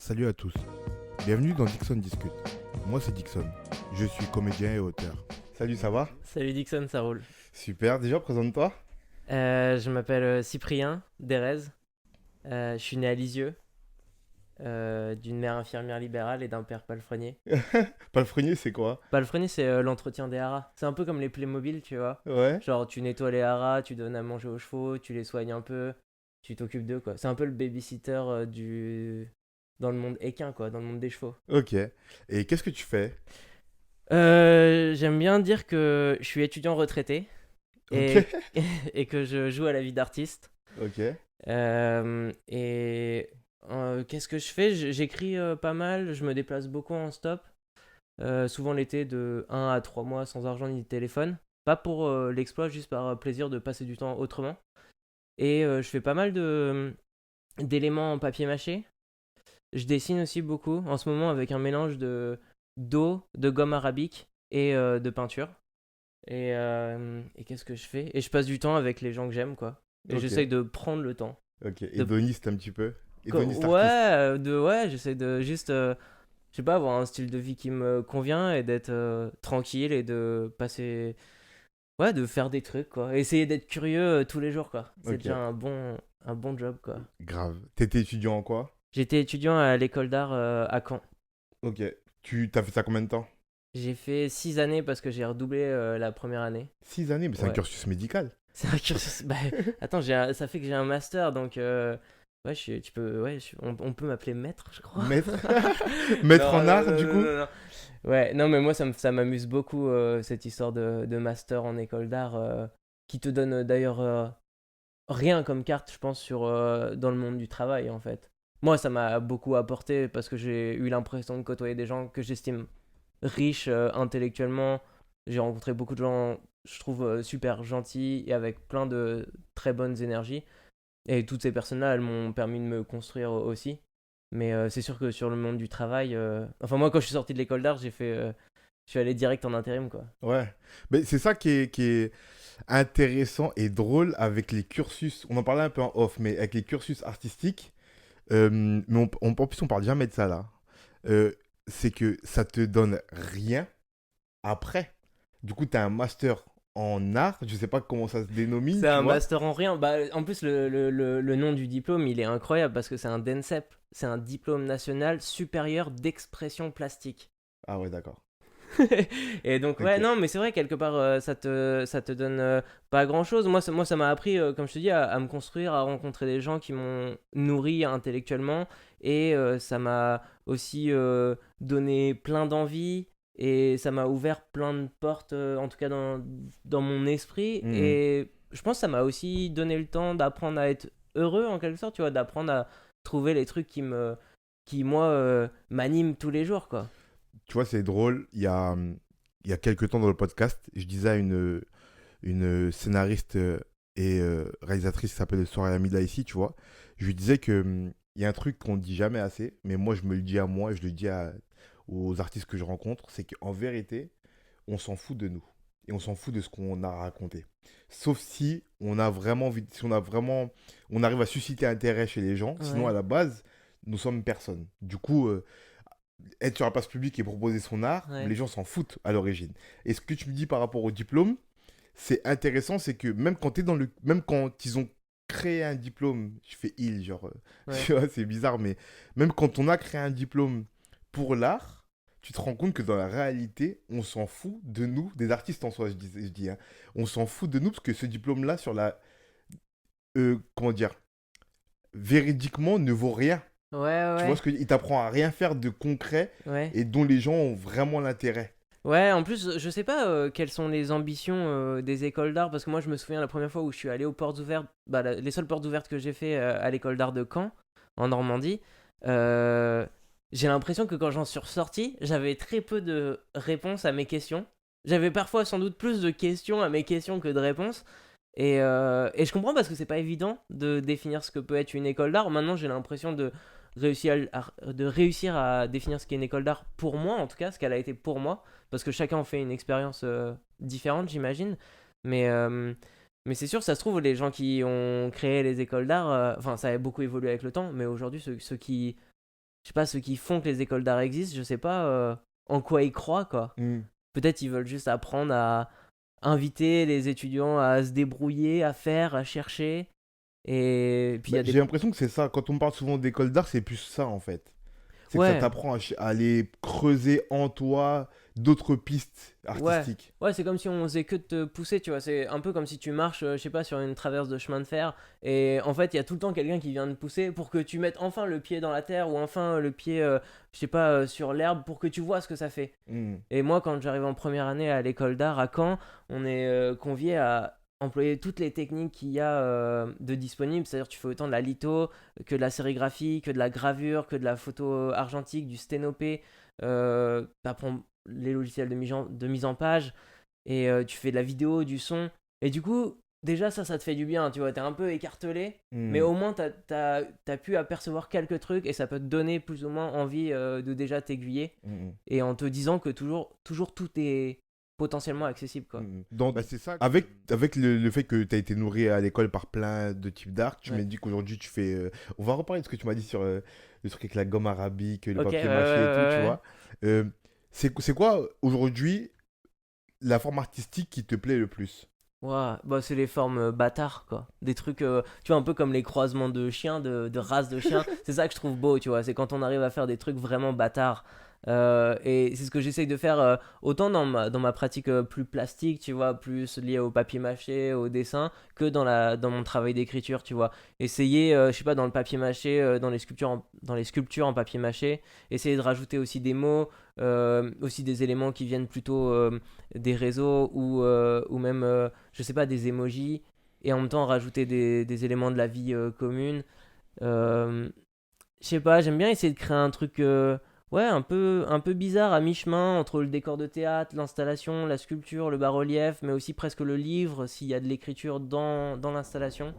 Salut à tous, bienvenue dans Dixon Discute. Moi c'est Dixon, je suis comédien et auteur. Salut, ça va? Salut Dixon, ça roule. Super, déjà présente-toi. Je m'appelle Cyprien Derez. Je suis né à Lisieux, d'une mère infirmière libérale et d'un père palefrenier. Palefrenier c'est quoi? Palefrenier, c'est l'entretien des haras. C'est un peu comme les Playmobil, tu vois. Ouais. Genre, tu nettoies les haras, tu donnes à manger aux chevaux, tu les soignes un peu, tu t'occupes d'eux, quoi. C'est un peu le babysitter dans le monde équin, quoi, dans le monde des chevaux. Ok, et qu'est-ce que tu fais? J'aime bien dire que je suis étudiant retraité Ok. et, et que je joue à la vie d'artiste. Ok. Qu'est-ce que je fais? J'écris pas mal, je me déplace beaucoup en stop, souvent l'été de 1 à 3 mois sans argent ni téléphone. Pas pour l'exploit, juste par plaisir de passer du temps autrement. Et je fais pas mal d'éléments en papier mâché. Je dessine aussi beaucoup, en ce moment avec un mélange d'eau, de gomme arabique et de peinture. Et qu'est-ce que je fais? Et je passe du temps avec les gens que j'aime, quoi. Et Ok. j'essaye de prendre le temps. Ok, De hédoniste un petit peu. Hédoniste Ouais, artiste. ouais, j'essaie de juste, je sais pas, avoir un style de vie qui me convient et d'être tranquille et de passer, ouais, de faire des trucs, quoi. Essayer d'être curieux tous les jours, quoi. C'est Ok, déjà un bon job, quoi. grave. T'étais étudiant en quoi? J'étais étudiant à l'école d'art à Caen. Ok. Tu t'as fait ça combien de temps? J'ai fait 6 années parce que j'ai redoublé la première année. 6 années, mais c'est un Ouais. cursus médical. C'est un cursus. Bah, attends, ça fait que j'ai un master, donc ouais, tu peux, ouais, on peut m'appeler maître, je crois. Maître? Maître Non, en non, art, non, du non, coup? non, non. Ouais, non, mais moi, ça m'amuse beaucoup, cette histoire de master en école d'art, qui te donne d'ailleurs rien comme carte, je pense, dans le monde du travail, en fait. Moi, ça m'a beaucoup apporté parce que j'ai eu l'impression de côtoyer des gens que j'estime riches intellectuellement. J'ai rencontré beaucoup de gens, je trouve, super gentils et avec plein de très bonnes énergies. Et toutes ces personnes-là, elles m'ont permis de me construire aussi. Mais c'est sûr que sur le monde du travail, enfin moi quand je suis sorti de l'école d'art, je suis allé direct en intérim quoi. Ouais. Mais c'est ça qui est intéressant et drôle avec les cursus. On en parlait un peu en off, mais avec les cursus artistiques, mais en plus on parle jamais de ça là. Euh, c'est que ça te donne rien après. Du coup, tu as un master en art, je sais pas comment ça se dénomine, C'est tu un vois. master en rien. Bah, en plus, le nom du diplôme, il est incroyable parce que c'est un DENSEP. C'est un diplôme national supérieur d'expression plastique. Ah ouais, d'accord. Et donc, ouais, Ok. non, mais c'est vrai, quelque part, ça te donne pas grand-chose. Moi, ça m'a appris, comme je te dis, à me construire, à rencontrer des gens qui m'ont nourri intellectuellement. Et ça m'a aussi donné plein d'envie. Et ça m'a ouvert plein de portes, en tout cas dans mon esprit. Mhm. Et je pense que ça m'a aussi donné le temps d'apprendre à être heureux, en quelque sorte, tu vois, d'apprendre à trouver les trucs qui moi, m'animent tous les jours, quoi. Tu vois, c'est drôle. Il y a quelques temps dans le podcast, je disais à une scénariste et réalisatrice qui s'appelle Soraya Mida ici, tu vois. Je lui disais que il y a un truc qu'on dit jamais assez, mais moi je me le dis à moi, je le dis aux artistes que je rencontre, c'est qu'en vérité, on s'en fout de nous et on s'en fout de ce qu'on a raconté. Sauf si on a vraiment envie, si on a vraiment, on arrive à susciter intérêt chez les gens. Sinon, à Ouais. la base, nous sommes personne. Du coup, être sur la place publique et proposer son art, Ouais. les gens s'en foutent à l'origine. Et ce que tu me dis par rapport au diplôme, c'est intéressant, c'est que même quand t'es dans le, même quand ils ont créé un diplôme, je fais il, genre, Ouais. tu vois, c'est bizarre, mais même quand on a créé un diplôme pour l'art, tu te rends compte que dans la réalité, on s'en fout de nous, des artistes en soi, je dis, hein. On s'en fout de nous parce que ce diplôme-là, sur la, comment dire, véridiquement, ne vaut rien. Ouais, Tu vois ouais, ce que il t'apprend à rien faire de concret ouais. et dont les gens ont vraiment l'intérêt. Ouais, en plus, je sais pas quelles sont les ambitions des écoles d'art, parce que moi je me souviens la première fois où je suis allé aux portes ouvertes, bah, les seules portes ouvertes que j'ai fait à l'école d'art de Caen, en Normandie, euh, j'ai l'impression que quand j'en suis ressorti, j'avais très peu de réponses à mes questions. J'avais parfois sans doute plus de questions à mes questions que de réponses. Et je comprends parce que c'est pas évident de définir ce que peut être une école d'art. Maintenant, j'ai l'impression de réussir à définir ce qu'est une école d'art pour moi, en tout cas, ce qu'elle a été pour moi. Parce que chacun en fait une expérience différente, j'imagine. Mais, euh, mais c'est sûr, ça se trouve, les gens qui ont créé les écoles d'art, enfin, ça a beaucoup évolué avec le temps. Mais aujourd'hui, ceux qui, je sais pas, ceux qui font que les écoles d'art existent, je sais pas en quoi ils croient, quoi. Hmm. Peut-être ils veulent juste apprendre à inviter les étudiants à se débrouiller, à faire, à chercher. Et puis il y Bah, a j'ai des... l'impression que c'est ça. Quand on parle souvent d'école d'art, c'est plus ça en fait. C'est que ça Ouais, t'apprend à aller creuser en toi d'autres pistes ouais. artistiques. Ouais, c'est comme si on faisait que de te pousser, tu vois. C'est un peu comme si tu marches, je sais pas, sur une traverse de chemin de fer. Et en fait, il y a tout le temps quelqu'un qui vient te pousser pour que tu mettes enfin le pied dans la terre ou enfin le pied, je sais pas, sur l'herbe pour que tu vois ce que ça fait. Hmm. Et moi, quand j'arrive en première année à l'école d'art à Caen, on est convié à employer toutes les techniques qu'il y a de disponibles. C'est-à-dire, tu fais autant de la litho que de la sérigraphie, que de la gravure, que de la photo argentique, du sténopé. Tu apprends les logiciels de mise en page et tu fais de la vidéo, du son. Et du coup, déjà, ça te fait du bien. Tu vois, t'es un peu écartelé. Mais Hmm. au moins, t'as pu apercevoir quelques trucs et ça peut te donner plus ou moins envie de déjà t'aiguiller Hmm. et en te disant que toujours tout est potentiellement accessible, quoi. Donc, bah, c'est ça. Avec le fait que tu as été nourri à l'école par plein de types d'art, tu Ouais. m'as dit qu'aujourd'hui tu fais. On va reparler de ce que tu m'as dit sur le truc avec la gomme arabique, le Ok, ouais, papier ouais, mâché et tout, tu ouais, vois. Euh, c'est quoi aujourd'hui la forme artistique qui te plaît le plus? ouais. Ouah, bah, c'est les formes bâtards, quoi. Des trucs, tu vois, un peu comme les croisements de chiens, de races de chiens. C'est ça que je trouve beau, tu vois. C'est quand on arrive à faire des trucs vraiment bâtards. Et c'est ce que j'essaye de faire autant dans ma pratique plus plastique, tu vois, plus liée au papier mâché, au dessin, que dans mon travail d'écriture, tu vois. Essayer, je sais pas, dans le papier mâché, dans les sculptures en papier mâché, essayer de rajouter aussi des mots, aussi des éléments qui viennent plutôt des réseaux ou même, je sais pas, des emojis, et en même temps rajouter des éléments de la vie commune. Euh, je sais pas, j'aime bien essayer de créer un truc ouais, un peu bizarre à mi-chemin entre le décor de théâtre, l'installation, la sculpture, le bas-relief, mais aussi presque le livre s'il y a de l'écriture dans l'installation.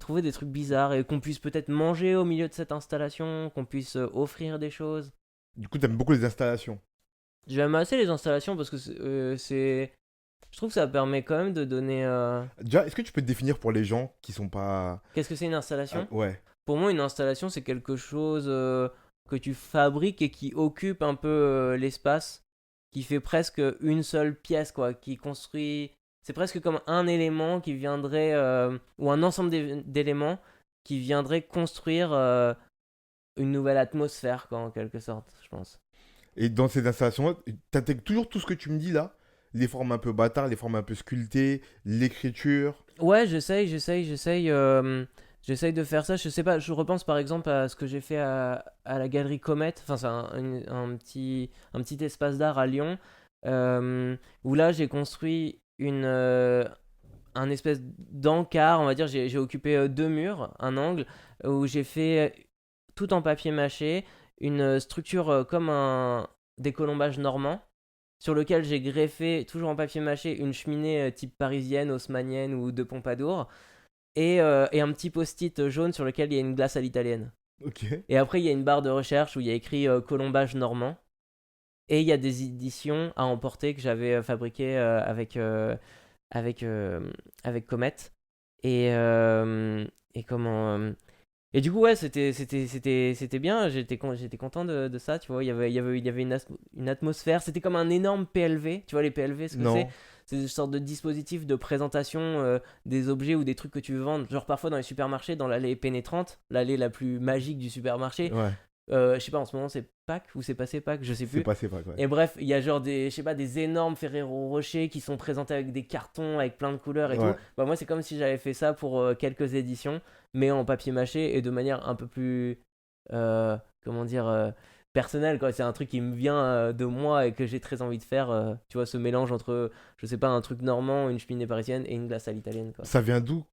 Trouver des trucs bizarres et qu'on puisse peut-être manger au milieu de cette installation, qu'on puisse offrir des choses. Du coup, t'aimes beaucoup les installations. J'aime assez les installations parce que je trouve que ça permet quand même de donner. Déjà, est-ce que tu peux te définir pour les gens qui sont pas. Qu'est-ce que c'est une installation? Ouais. Pour moi, une installation, c'est quelque chose que tu fabriques et qui occupe un peu l'espace, qui fait presque une seule pièce, quoi, qui construit. C'est presque comme un élément qui viendrait, ou un ensemble d'éléments qui viendrait construire une nouvelle atmosphère, quoi, en quelque sorte, je pense. Et dans ces installations-là, t'intègres toujours tout ce que tu me dis là? Les formes un peu bâtards, les formes un peu sculptées, l'écriture. Ouais, j'essaye de faire ça. Je sais pas, je repense par exemple à ce que j'ai fait à la galerie Comet. Enfin, c'est un petit espace d'art à Lyon. Où là, j'ai construit un espèce d'encart, on va dire. J'ai occupé deux murs, un angle, où j'ai fait tout en papier mâché, une structure comme un décolombage normand sur lequel j'ai greffé, toujours en papier mâché, une cheminée type parisienne, haussmannienne ou de Pompadour, et un petit post-it jaune sur lequel il y a une glace à l'italienne. Ok. Et après, il y a une barre de recherche où il y a écrit colombage normand. Et il y a des éditions à emporter que j'avais fabriquées avec, avec Comet. Et comment. Et du coup, ouais, c'était bien. J'étais content de ça, tu vois. Il y avait une atmosphère. C'était comme un énorme PLV. Tu vois, les PLV, ce que c'est? Non. C'est une sorte de dispositif de présentation des objets ou des trucs que tu veux vendre. Genre, parfois, dans les supermarchés, dans l'allée pénétrante, l'allée la plus magique du supermarché. Ouais. Je sais pas, en ce moment, c'est Pâques ou c'est passé Pâques, je sais C'est plus. pas, c'est pas, ouais. Et bref, il y a genre je sais pas, des énormes Ferrero Rocher qui sont présentés avec des cartons, avec plein de couleurs et tout. Ouais. Bah moi, c'est comme si j'avais fait ça pour quelques éditions, mais en papier mâché et de manière un peu plus, comment dire, personnelle, quoi. C'est un truc qui me vient de moi et que j'ai très envie de faire. Tu vois, ce mélange entre, je sais pas, un truc normand, une cheminée parisienne et une glace à l'italienne, quoi. Ça vient d'où?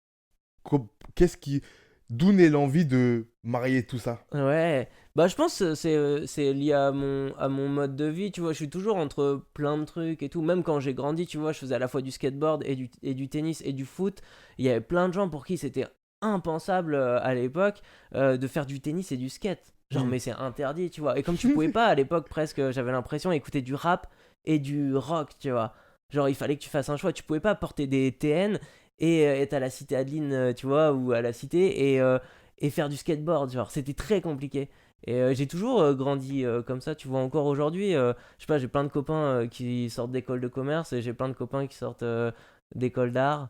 Qu'est-ce qui. D'où naît l'envie de marier tout ça? Ouais, bah je pense que c'est lié à mon mode de vie, tu vois, je suis toujours entre plein de trucs et tout, même quand j'ai grandi, tu vois, je faisais à la fois du skateboard et du tennis et du foot, il y avait plein de gens pour qui c'était impensable à l'époque de faire du tennis et du skate, genre Hmm. mais c'est interdit, tu vois, et comme tu pouvais pas à l'époque presque, j'avais l'impression écouter du rap et du rock, tu vois, genre il fallait que tu fasses un choix, tu pouvais pas porter des TN et être à la cité Adeline, tu vois, ou à la cité et faire du skateboard, genre c'était très compliqué. Et j'ai toujours grandi comme ça, tu vois, encore aujourd'hui. Je sais pas, j'ai plein de copains qui sortent d'école de commerce et j'ai plein de copains qui sortent d'école d'art.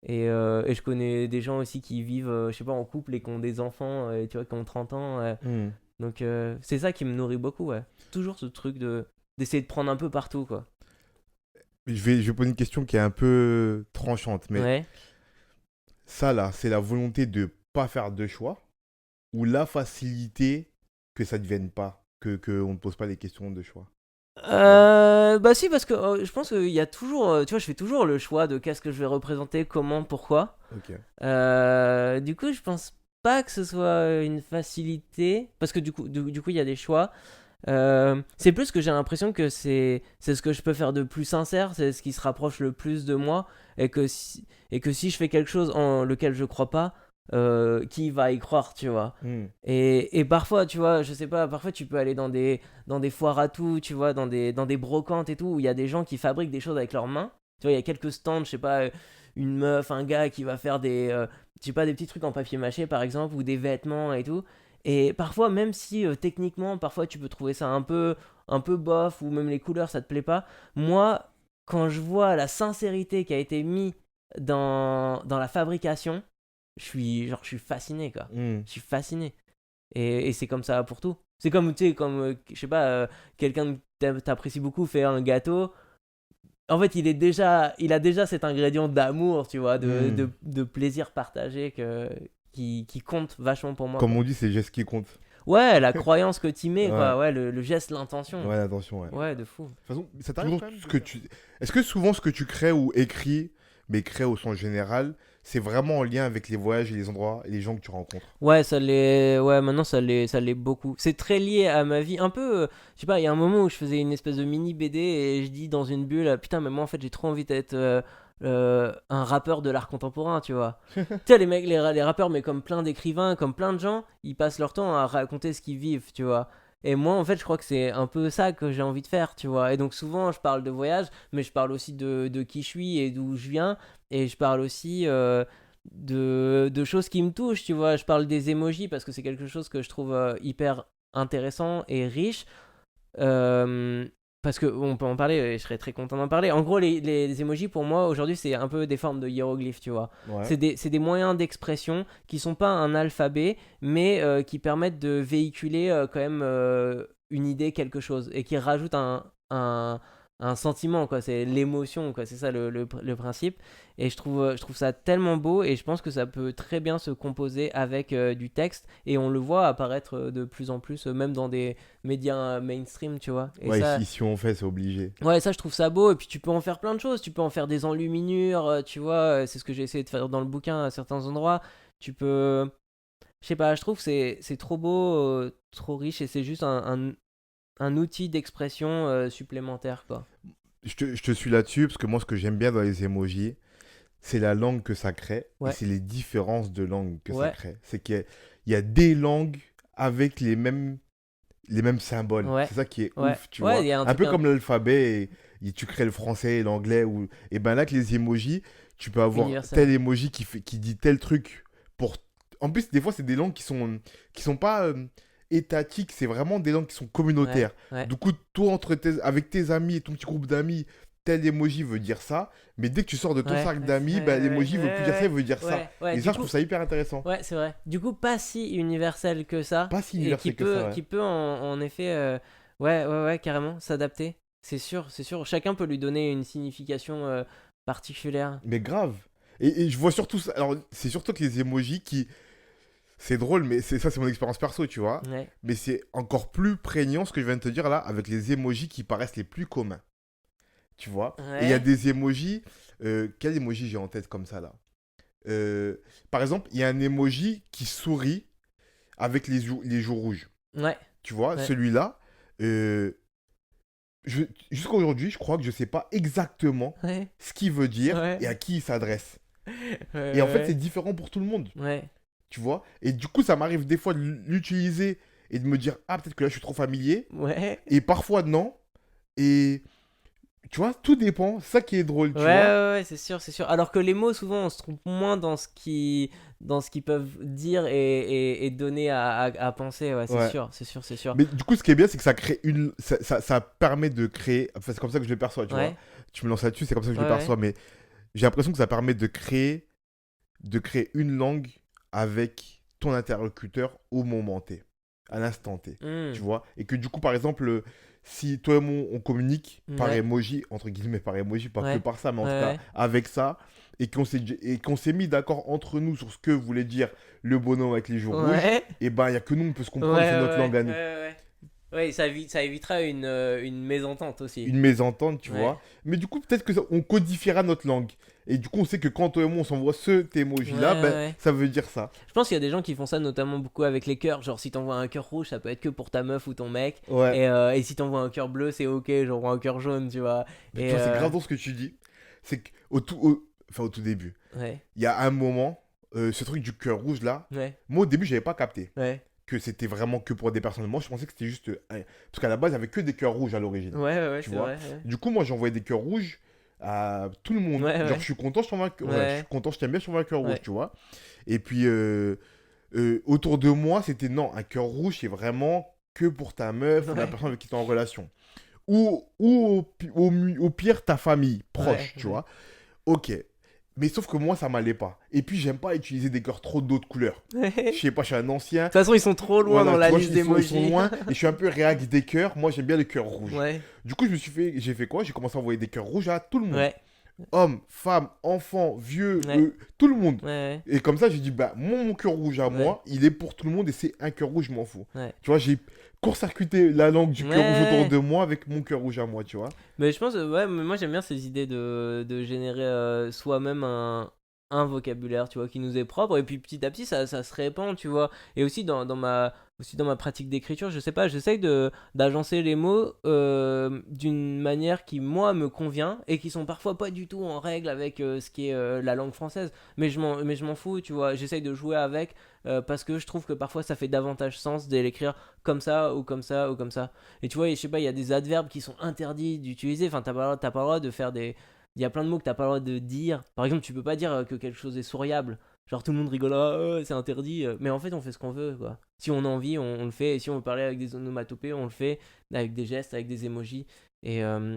Et je connais des gens aussi qui vivent, je sais pas, en couple et qui ont des enfants, et tu vois, qui ont 30 ans. Hmm. Donc c'est ça qui me nourrit beaucoup, ouais. Toujours ce truc d'essayer de prendre un peu partout, quoi. Je vais poser une question qui est un peu tranchante, mais Ouais. ça là, c'est la volonté de pas faire de choix ou la facilité que ça ne devienne pas, que on ne pose pas les questions de choix. Tu vois? Bah si, parce que je pense qu'il y a toujours, tu vois, je fais toujours le choix de qu'est-ce que je vais représenter, comment, pourquoi. Ok. Du coup, je pense pas que ce soit une facilité, parce que du coup, il y a des choix. C'est plus que j'ai l'impression que c'est ce que je peux faire de plus sincère, c'est ce qui se rapproche le plus de moi, et que si je fais quelque chose en lequel je crois pas, qui va y croire, tu vois. Hmm. Et parfois, tu vois, je sais pas, parfois tu peux aller dans des foires à tout, tu vois, dans des brocantes et tout, où il y a des gens qui fabriquent des choses avec leurs mains. Tu vois, il y a quelques stands, je sais pas, une meuf, un gars qui va faire je sais pas, des petits trucs en papier mâché par exemple, ou des vêtements et tout. Et parfois, même si techniquement, parfois tu peux trouver ça un peu bof, ou même les couleurs ça te plaît pas, moi, quand je vois la sincérité qui a été mise dans la fabrication, je suis fasciné, quoi. Hmm. Je suis fasciné. Et c'est comme ça pour tout. C'est comme, tu sais, comme, je sais pas, quelqu'un que t'apprécies beaucoup fait un gâteau. En fait, il a déjà cet ingrédient d'amour, tu vois, de, Hmm. de, de plaisir partagé qui compte vachement pour moi, Comme quoi. on dit, c'est le geste qui compte. Ouais, la croyance que tu mets, Ouais. quoi. Ouais, le geste, l'intention. Ouais, attention, ouais. Ouais, de fou. De toute façon, Ça t'arrive toujours quand même ce de que faire tu... Est-ce que souvent ce que tu crées ou écris, mais crées au sens général, c'est vraiment en lien avec les voyages et les endroits et les gens que tu rencontres? Ouais, ouais, maintenant ça l'est beaucoup. C'est très lié à ma vie. Un peu, je sais pas, il y a un moment où je faisais une espèce de mini BD et je dis dans une bulle, putain, mais moi en fait j'ai trop envie d'être un rappeur de l'art contemporain, tu vois. Tu sais, les mecs, les rappeurs, mais comme plein d'écrivains, comme plein de gens, ils passent leur temps à raconter ce qu'ils vivent, tu vois. Et moi, en fait, je crois que c'est un peu ça que j'ai envie de faire, tu vois. Et donc, souvent, je parle de voyage, mais je parle aussi de qui je suis et d'où je viens. Et je parle aussi de choses qui me touchent, tu vois. Je parle des emojis parce que c'est quelque chose que je trouve hyper intéressant et riche. Euh, Parce que on peut en parler et je serais très content d'en parler. En gros, les emojis pour moi aujourd'hui, c'est un peu des formes de hiéroglyphes, tu vois. Ouais. C'est des moyens d'expression qui sont pas un alphabet, mais qui permettent de véhiculer quand même une idée, quelque chose, et qui rajoutent un sentiment, quoi. C'est l'émotion, quoi. C'est ça le principe. Et je trouve ça tellement beau, et je pense que ça peut très bien se composer avec du texte, et on le voit apparaître de plus en plus, même dans des médias mainstream, tu vois. Et Ouais, ça, si on fait, c'est obligé. ouais, ça, je trouve ça beau. Et puis, tu peux en faire plein de choses. Tu peux en faire des enluminures, tu vois. C'est ce que j'ai essayé de faire dans le bouquin à certains endroits. Tu peux. Je sais pas, je trouve que c'est trop beau, trop riche, et c'est juste un outil d'expression supplémentaire, quoi. Je te suis là-dessus parce que moi, ce que j'aime bien dans les emojis, c'est la langue que ça crée et Ouais, c'est les différences de langue que ça ouais, crée. C'est qu'il y a des langues avec les mêmes symboles. ouais, C'est ça qui est ouais. ouf, tu Ouais, vois. il y a un Un truc. peu comme l'alphabet et tu crées le français et l'anglais. Et ben là, avec les emojis, tu peux avoir tel Universel. emoji qui dit tel truc. Pour... En plus, des fois, c'est des langues qui sont pas étatiques, c'est vraiment des langues qui sont Ouais, communautaires. ouais, Du coup, toi, avec tes amis et ton petit groupe d'amis, tel emoji veut dire ça. Mais dès que tu sors de ton ouais, cercle ouais, d'amis, ben, ouais, l'emoji veut plus dire ça, il ouais, veut dire ouais, ça. ouais, ouais. Et Du ça, je coup, trouve ça hyper intéressant. ouais, c'est vrai. Du coup, pas si universel que ça, Pas si et qui universel que ça, peut, ouais. qui peut en effet, ouais, ouais, ouais, carrément, s'adapter. C'est sûr, c'est sûr. Chacun peut lui donner une signification particulière. Mais grave. Et je vois surtout ça. Alors, c'est surtout que les emojis qui. C'est drôle, mais c'est mon expérience perso, tu vois. Ouais, Mais c'est encore plus prégnant ce que je viens de te dire là, avec les emojis qui paraissent les plus communs. Tu vois. Et il y a ouais, des emojis. Quel emoji j'ai en tête comme ça là? Par exemple, il y a un emoji qui sourit avec les joues rouges. ouais, Tu vois, ouais, celui-là. euh, Jusqu'à aujourd'hui, je crois que je sais pas exactement ouais, ce qu'il veut dire ouais, et à qui il s'adresse. Et en fait, c'est ouais, différent pour tout le monde. ouais, Tu vois. Et du coup, ça m'arrive des fois de l'utiliser et de me dire, ah, peut-être que là, je suis trop familier. ouais, Et parfois, non. Et Tu vois, tout dépend. C'est ça qui est drôle, Ouais, tu vois. ouais, ouais, c'est sûr, c'est sûr. Alors que les mots, souvent, on se trompe moins dans ce qu'ils peuvent dire et donner à penser. Ouais, c'est Ouais. sûr, c'est sûr, c'est sûr. Mais du coup, ce qui est bien, c'est que ça crée une. Ça permet de créer. Enfin, c'est comme ça que je le perçois, tu vois. Ouais, Tu me lances là-dessus, c'est comme ça que je ouais, le ouais. perçois. Mais j'ai l'impression que ça permet de créer une langue avec ton interlocuteur au moment T, à l'instant T, tu Hmm, vois. Et que du coup, par exemple, si toi et moi, on communique par ouais, emoji, entre guillemets par emoji, pas que ouais, par ça, mais en ouais, tout cas ouais. avec ça, et qu'on s'est mis d'accord entre nous sur ce que voulait dire le bonhomme avec les joues rouges, Ouais, et ben, il n'y a que nous, on peut se ouais, comprendre, c'est notre ouais, langue à ouais, nous. ouais. Ouais, ça évitera une mésentente aussi. Une mésentente, tu Ouais, vois. Mais du coup, peut-être que on codifiera notre langue. Et du coup, on sait que quand toi et moi, on s'envoie cet ouais, emoji-là, ben, ouais. ça veut dire ça. Je pense qu'il y a des gens qui font ça notamment beaucoup avec les cœurs. Genre, si t'envoies un cœur rouge, ça peut être que pour ta meuf ou ton mec. Ouais. Et si t'envoies un cœur bleu, c'est ok. J'envoie un cœur jaune, tu vois. Mais tu Et vois, c'est grave dans ce que tu dis. C'est qu'au tout début, ouais, il y a un moment, ce truc du cœur rouge là, ouais, moi au début, j'avais pas capté ouais, que c'était vraiment que pour des personnes. Moi, je pensais que c'était juste. Parce qu'à la base, il y avait que des cœurs rouges à l'origine. ouais, ouais, ouais, Tu c'est vois. vrai. Ouais, Du coup, moi, j'envoyais des cœurs rouges à tout le monde. ouais, Genre, je ouais, suis content, je t'envoie un cœur. Ouais, je suis ouais, content, je t'aime bien, je t'envoie un cœur rouge, ouais, tu vois. Et puis, autour de moi, c'était non, un cœur rouge, c'est vraiment que pour ta meuf ou la ouais, personne avec qui tu es en relation. Ou au pire, ta famille ouais, proche, tu ouais. vois. Ok. Mais sauf que moi, ça m'allait pas. Et puis, j'aime pas utiliser des cœurs trop d'autres couleurs. De Je sais pas, je suis un ancien. toute façon, ils sont trop loin dans Voilà, tu la vois, liste ils sont d'emojis. loin. Et je suis un peu réac des cœurs. Moi, j'aime bien les cœurs rouges. Ouais, Du coup, j'ai fait quoi? J'ai commencé à envoyer des cœurs rouges à tout le monde. ouais, Hommes, femmes, enfants, vieux, ouais, tout le monde. ouais, Et comme ça, j'ai dit, bah, mon cœur rouge à ouais, moi, il est pour tout le monde et c'est un cœur rouge, je m'en fous. ouais. Tu vois, j'ai court-circuité la langue du cœur rouge autour Ouais. de moi avec mon cœur rouge à moi, tu vois. Mais je pense, ouais, mais moi j'aime bien ces idées de générer soi-même un vocabulaire, tu vois, qui nous est propre. Et puis petit à petit, ça se répand, tu vois. Et aussi aussi dans ma pratique d'écriture, je sais pas, j'essaye d'agencer les mots d'une manière qui, moi, me convient et qui sont parfois pas du tout en règle avec ce qui est la langue française. Mais je m'en fous, tu vois. J'essaye de jouer avec parce que je trouve que parfois ça fait davantage sens de l'écrire comme ça ou comme ça ou comme ça. Et tu vois, je sais pas, il y a des adverbes qui sont interdits d'utiliser. Enfin, t'as pas le droit de faire des. Il y a plein de mots que t'as pas le droit de dire. Par exemple, tu peux pas dire que quelque chose est souriable. Genre tout le monde rigole, ah, c'est interdit. Mais en fait, on fait ce qu'on veut, quoi. Si on a envie, on le fait. Et si on veut parler avec des onomatopées, on le fait. Avec des gestes, avec des emojis. Et, euh,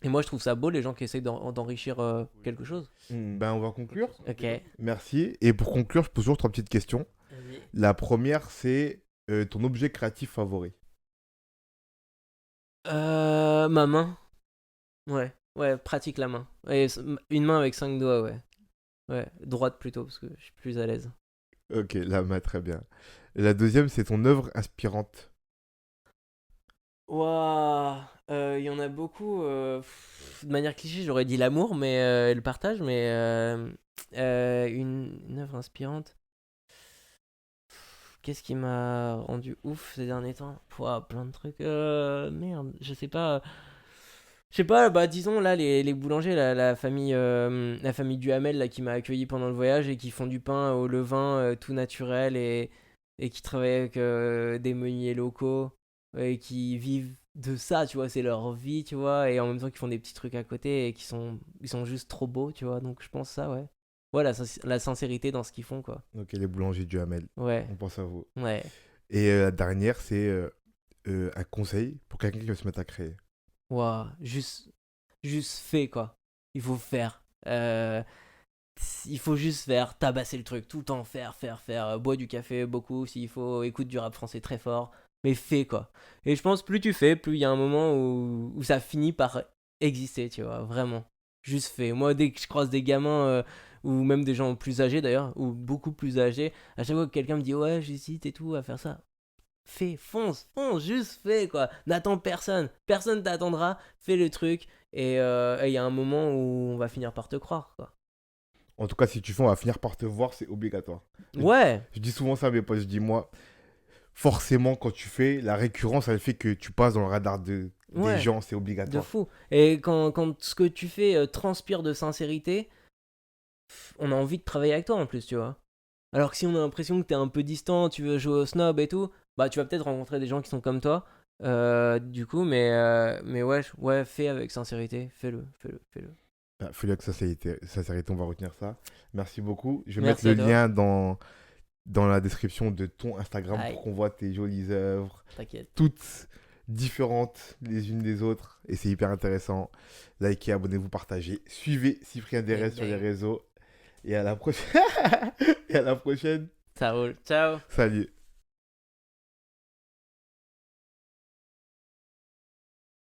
et moi, je trouve ça beau, les gens qui essayent d'enrichir quelque chose. Ben, on va conclure. Ok. Merci. Et pour conclure, je pose toujours trois petites questions. Vas-y. La première, c'est ton objet créatif favori. Ma main. Ouais. Ouais, pratique la main. Et une main avec 5 doigts, ouais. Ouais, droite plutôt, parce que je suis plus à l'aise. Ok, la main, très bien. La deuxième, c'est ton œuvre inspirante. Waouh, il y en a beaucoup. De manière cliché, j'aurais dit l'amour, mais le partage, mais une œuvre inspirante. Qu'est-ce qui m'a rendu ouf ces derniers temps? Pouah, plein de trucs. Merde, je sais pas. Je sais pas, bah disons là les boulangers, la famille Duhamel là, qui m'a accueilli pendant le voyage et qui font du pain au levain tout naturel et qui travaillent avec des meuniers locaux et qui vivent de ça, tu vois, c'est leur vie, tu vois, et en même temps qu'ils font des petits trucs à côté et ils sont juste trop beaux, tu vois, donc je pense ça, ouais. Ouais, la sincérité dans ce qu'ils font, quoi. Ok, les boulangers du Hamel. Ouais, On pense à vous. ouais. Et la dernière, c'est un conseil pour quelqu'un qui veut se mettre à créer. Waouh, juste fait, quoi. Il faut faire. Il faut juste faire, tabasser le truc, tout le temps, faire, bois du café beaucoup s'il faut, écoute du rap français très fort, mais fais quoi. Et je pense plus tu fais, plus il y a un moment où ça finit par exister, tu vois, vraiment. Juste fais. Moi, dès que je croise des gamins, ou même des gens plus âgés d'ailleurs, ou beaucoup plus âgés, à chaque fois que quelqu'un me dit ouais, j'hésite et tout à faire ça, fais, fonce, juste fais quoi. N'attends personne, personne t'attendra, fais le truc, et il y a un moment où on va finir par te croire quoi. En tout cas, si tu fais, on va finir par te voir, c'est obligatoire. Je, Ouais, je dis souvent ça à mes potes, je dis moi, forcément, quand tu fais, la récurrence, elle fait que tu passes dans le radar des ouais, gens, c'est de obligatoire. fou. Et quand ce que tu fais transpire de sincérité, on a envie de travailler avec toi en plus, tu vois. Alors que si on a l'impression que t'es un peu distant, tu veux jouer au snob et tout, bah tu vas peut-être rencontrer des gens qui sont comme toi, Du coup, mais ouais, ouais, fais avec sincérité, fais-le, fais-le, fais-le. Ah, fais-le avec sincérité, on va retenir ça. Merci beaucoup. Je vais mettre Merci le à toi. lien dans la description de ton Instagram pour Aïe, qu'on voit tes jolies œuvres, t'inquiète. toutes différentes les unes des autres. Et c'est hyper intéressant. Likez, abonnez-vous, partagez. Suivez Cyprien Bang Derez sur les bang. réseaux. Et à la prochaine. Et à la prochaine. Ça roule. Ciao. Salut.